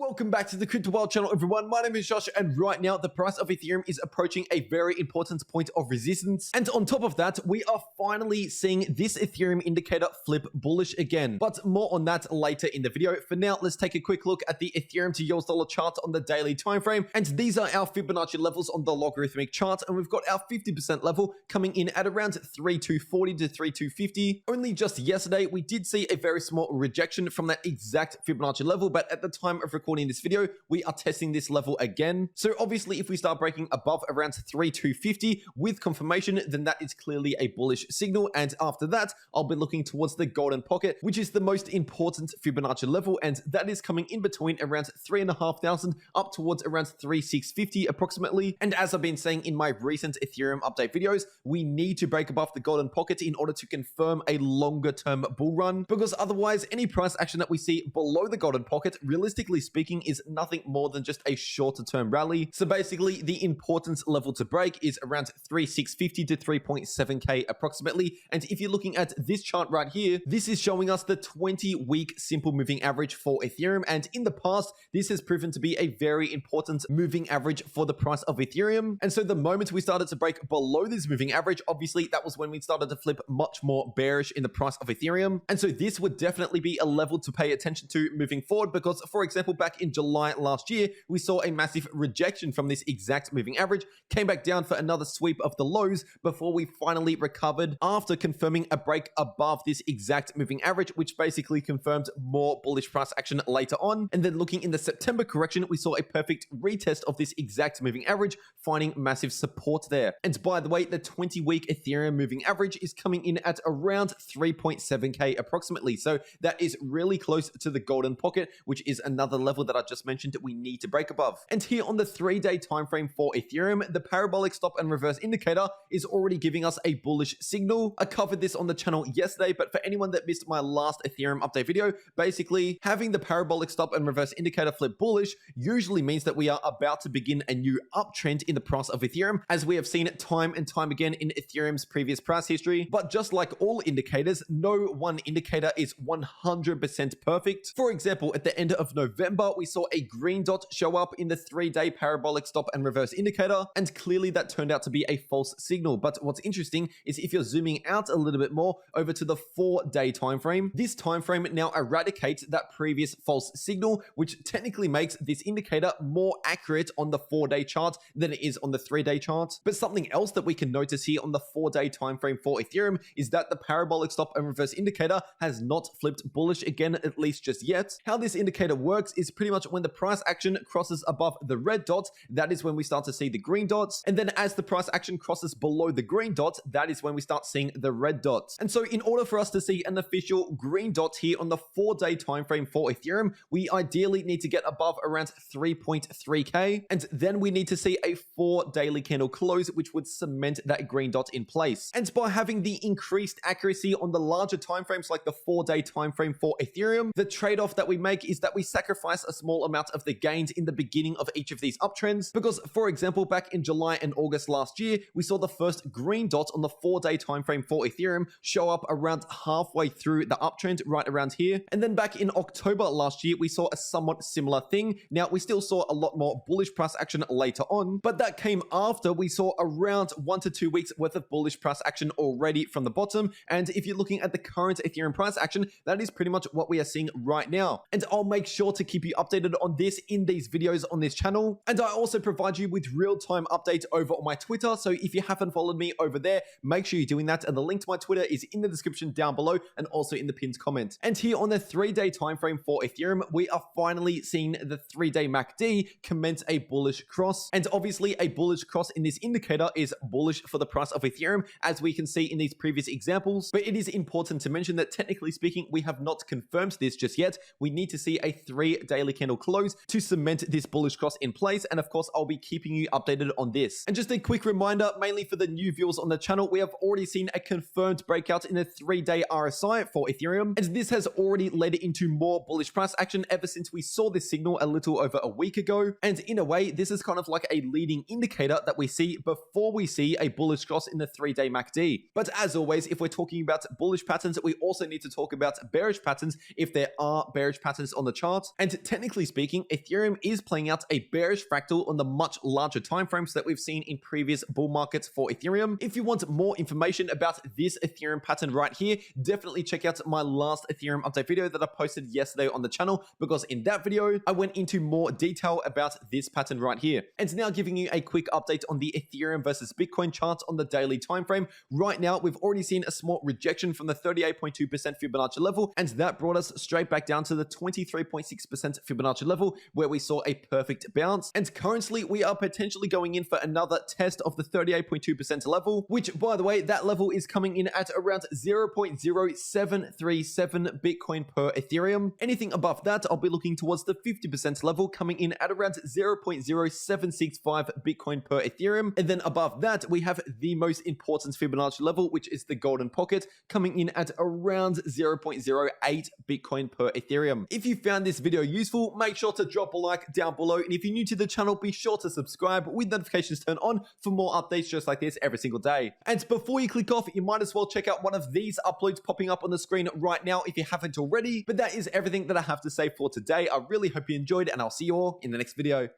Welcome back to the Cryptoworld channel, everyone. My name is Josh, and right now the price of Ethereum is approaching a very important point of resistance. And on top of that, we are finally seeing this Ethereum indicator flip bullish again. But more on that later in the video. For now, let's take a quick look at the Ethereum to US dollar chart on the daily time frame. And these are our Fibonacci levels on the logarithmic chart. And we've got our 50% level coming in at around 3,240 to 3,250. Only just yesterday, we did see a very small rejection from that exact Fibonacci level, but at the time of recording this video, we are testing this level again. So obviously, if we start breaking above around 3,250 with confirmation, then that is clearly a bullish signal. And after that, I'll be looking towards the golden pocket, which is the most important Fibonacci level, and that is coming in between around 3,500 up towards around 3,650 approximately. And as I've been saying in my recent Ethereum update videos, we need to break above the golden pocket in order to confirm a longer term bull run, because otherwise any price action that we see below the golden pocket, realistically speaking, is nothing more than just a shorter term rally. So basically, the importance level to break is around 3,650 to 3.7k approximately. And if you're looking at this chart right here, this is showing us the 20-week simple moving average for Ethereum. And in the past, this has proven to be a very important moving average for the price of Ethereum. And so the moment we started to break below this moving average, obviously that was when we started to flip much more bearish in the price of Ethereum. And so this would definitely be a level to pay attention to moving forward, because for example, back in July last year, we saw a massive rejection from this exact moving average, came back down for another sweep of the lows before we finally recovered after confirming a break above this exact moving average, which basically confirmed more bullish price action later on. And then looking in the September correction, we saw a perfect retest of this exact moving average, finding massive support there. And by the way, the 20-week Ethereum moving average is coming in at around 3.7k approximately. So that is really close to the golden pocket, which is another level that I just mentioned that we need to break above. And here on the 3-day time frame for Ethereum, the parabolic stop and reverse indicator is already giving us a bullish signal. I covered this on the channel yesterday, but for anyone that missed my last Ethereum update video, basically having the parabolic stop and reverse indicator flip bullish usually means that we are about to begin a new uptrend in the price of Ethereum, as we have seen it time and time again in Ethereum's previous price history. But just like all indicators, no one indicator is 100% perfect. For example, at the end of November, we saw a green dot show up in the 3-day parabolic stop and reverse indicator, and clearly that turned out to be a false signal. But what's interesting is if you're zooming out a little bit more over to the 4-day time frame, this time frame now eradicates that previous false signal, which technically makes this indicator more accurate on the 4-day chart than it is on the 3-day chart. But something else that we can notice here on the 4-day time frame for Ethereum is that the parabolic stop and reverse indicator has not flipped bullish again, at least just yet. How this indicator works is pretty much when the price action crosses above the red dot, that is when we start to see the green dots. And then as the price action crosses below the green dot, that is when we start seeing the red dots. And so in order for us to see an official green dot here on the 4-day time frame for Ethereum, we ideally need to get above around 3.3k, and then we need to see a 4 daily candle close, which would cement that green dot in place. And by having the increased accuracy on the larger time frames like the 4-day time frame for Ethereum, the trade-off that we make is that we sacrifice a small amount of the gains in the beginning of each of these uptrends. Because for example, back in July and August last year, we saw the first green dot on the 4-day time frame for Ethereum show up around halfway through the uptrend, right around here. And then back in October last year, we saw a somewhat similar thing. Now, we still saw a lot more bullish price action later on, but that came after we saw around 1 to 2 weeks worth of bullish price action already from the bottom. And if you're looking at the current Ethereum price action, that is pretty much what we are seeing right now. And I'll make sure to keep you updated on this in these videos on this channel. And I also provide you with real-time updates over on my Twitter. So if you haven't followed me over there, make sure you're doing that. And the link to my Twitter is in the description down below and also in the pinned comment. And here on the 3-day time frame for Ethereum, we are finally seeing the 3-day MACD commence a bullish cross. And obviously a bullish cross in this indicator is bullish for the price of Ethereum, as we can see in these previous examples. But it is important to mention that technically speaking, we have not confirmed this just yet. We need to see a 3 daily candle close to cement this bullish cross in place. And of course, I'll be keeping you updated on this. And just a quick reminder, mainly for the new viewers on the channel, we have already seen a confirmed breakout in the 3-day RSI for Ethereum. And this has already led into more bullish price action ever since we saw this signal a little over a week ago. And in a way, this is kind of like a leading indicator that we see before we see a bullish cross in the 3-day MACD. But as always, if we're talking about bullish patterns, we also need to talk about bearish patterns if there are bearish patterns on the chart. And technically speaking, Ethereum is playing out a bearish fractal on the much larger time frames that we've seen in previous bull markets for Ethereum. If you want more information about this Ethereum pattern right here, definitely check out my last Ethereum update video that I posted yesterday on the channel, because in that video, I went into more detail about this pattern right here. And now giving you a quick update on the Ethereum versus Bitcoin charts on the daily time frame. Right now, we've already seen a small rejection from the 38.2% Fibonacci level, and that brought us straight back down to the 23.6% Fibonacci level, where we saw a perfect bounce. And currently, we are potentially going in for another test of the 38.2% level, which, by the way, that level is coming in at around 0.0737 Bitcoin per Ethereum. Anything above that, I'll be looking towards the 50% level, coming in at around 0.0765 Bitcoin per Ethereum. And then above that, we have the most important Fibonacci level, which is the golden pocket, coming in at around 0.08 Bitcoin per Ethereum. If you found this video useful, make sure to drop a like down below. And if you're new to the channel, be sure to subscribe with notifications turned on for more updates just like this every single day. And before you click off, you might as well check out one of these uploads popping up on the screen right now if you haven't already. But that is everything that I have to say for today. I really hope you enjoyed, and I'll see you all in the next video.